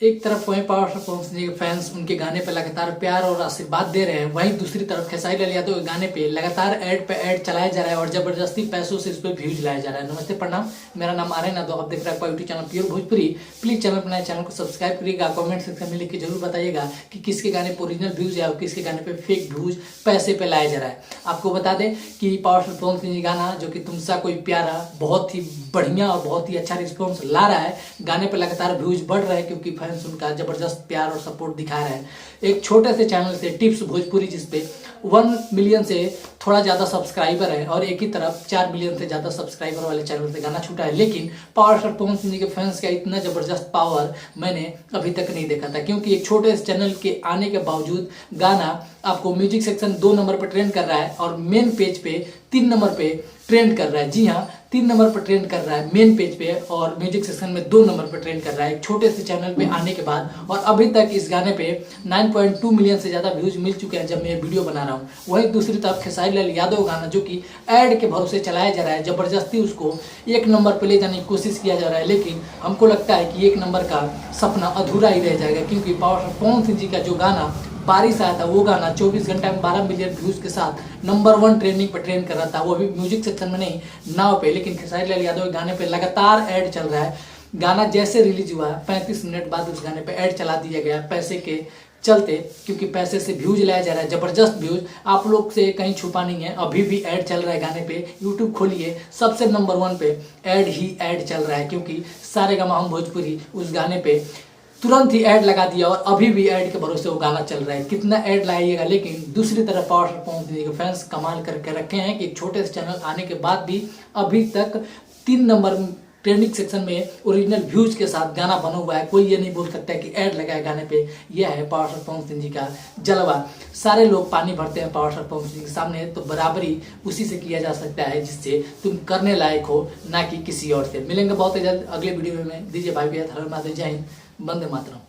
एक तरफ वहीं पावर स्टार पवन सिंह के फैंस उनके गाने पे लगातार प्यार और आशीर्वाद दे रहे हैं, वहीं दूसरी तरफ खेसारी लाल यादव के गाने पे लगातार ऐड पे ऐड चलाया जा रहा है और जबरदस्ती पैसों से इस पे व्यूज लाया जा रहा है। नमस्ते प्रणाम, मेरा नाम आर्यन यादव, आप देख रहे हैं YouTube channel pure Bhojpuri. Please channel पर नए चैनल को सब्सक्राइब करिएगा, कमेंट सेक्शन में लिख के जरूर बताइएगा कि किसके गाने पे ओरिजिनल व्यूज है और किसके गाने पे फेक व्यूज पैसे पे लाया जा रहा है। आपको बता दें कि पावर स्टार पवन सिंह गाना जो कि तुमसा कोई प्यारा बहुत ही बढ़िया और बहुत ही अच्छा रिस्पॉन्स ला रहा है। गाने पे लगातार व्यूज बढ़ रहे हैं क्योंकि फैंस उनका जबरदस्त प्यार और सपोर्ट दिखा रहे हैं। एक छोटे से चैनल से टिप्स भोजपुरी जिसपे 1 मिलियन से थोड़ा ज्यादा सब्सक्राइबर है और एक ही तरफ 4 मिलियन से ज्यादा सब्सक्राइबर वाले चैनल से गाना छूटा है, लेकिन पावर स्टार पवन सिंह के फैंस का इतना जबरदस्त पावर मैंने अभी तक नहीं देखा था। क्योंकि एक छोटे से चैनल के आने के बावजूद गाना आपको म्यूजिक सेक्शन 2 नंबर पर ट्रेंड कर रहा है और मेन पेज पे 3 नंबर पे ट्रेंड कर रहा है। जी हाँ, 3 नंबर पर ट्रेंड कर रहा है मेन पेज पे और म्यूजिक सेक्शन में 2 नंबर पर ट्रेंड कर रहा है एक छोटे से चैनल पे आने के बाद। और अभी तक इस गाने पे 9.2 मिलियन से ज्यादा व्यूज मिल चुके हैं जब मैं ये वीडियो बना रहा हूँ। वहीं दूसरी तरफ खेसारी लाल यादव गाना जो कि ऐड के भरोसे चलाया जा रहा है, जबरदस्ती उसको 1 नंबर पर ले जाने की कोशिश किया जा रहा है, लेकिन हमको लगता है कि 1 नंबर का सपना अधूरा ही रह जाएगा। क्योंकि पावर स्टार पवन सिंह जी का जो गाना बारिश आया था, वो गाना 24 घंटा में 12 मिलियन व्यूज के साथ नंबर 1 ट्रेंडिंग पर ट्रेंड कर रहा था, वो भी म्यूजिक सेक्शन में नहीं, नाव पे। लेकिन खेसारी लाल यादव के गाने पे लगातार ऐड चल रहा है। गाना जैसे रिलीज हुआ 35 मिनट बाद उस गाने पे ऐड चला दिया गया पैसे के चलते, क्योंकि पैसे से व्यूज लाया जा रहा है, जबरदस्त व्यूज। आप लोग से कहीं छुपा नहीं है, अभी भी ऐड चल रहा है गाने पे। यूट्यूब खोलिए, सबसे नंबर 1 पे ऐड ही ऐड चल रहा है, क्योंकि सारेगामा हम भोजपुरी उस गाने पे तुरंत ही ऐड लगा दिया और अभी भी ऐड के भरोसे वो गाना चल रहा है। कितना ऐड लाइएगा, लेकिन दूसरी तरफ पावर स्टार पवन सिंह के फैंस कमाल करके रखे हैं कि एक छोटे से चैनल आने के बाद भी अभी तक 3 नंबर ट्रेंडिंग सेक्शन में ओरिजिनल व्यूज के साथ गाना बना हुआ है। कोई ये नहीं बोल सकता है कि ऐड लगा है गाने पे। यह है पावर स्टार पवन सिंह जी का जलवा। सारे लोग पानी भरते हैं पावर स्टार पवन सिंह के सामने, तो बराबरी उसी से किया जा सकता है जिससे तुम करने लायक हो, ना कि किसी और से। मिलेंगे बहुत ही जल्द अगले वीडियो में। दीजिए भाई भैया, जय हिंद, वंदे मातरम।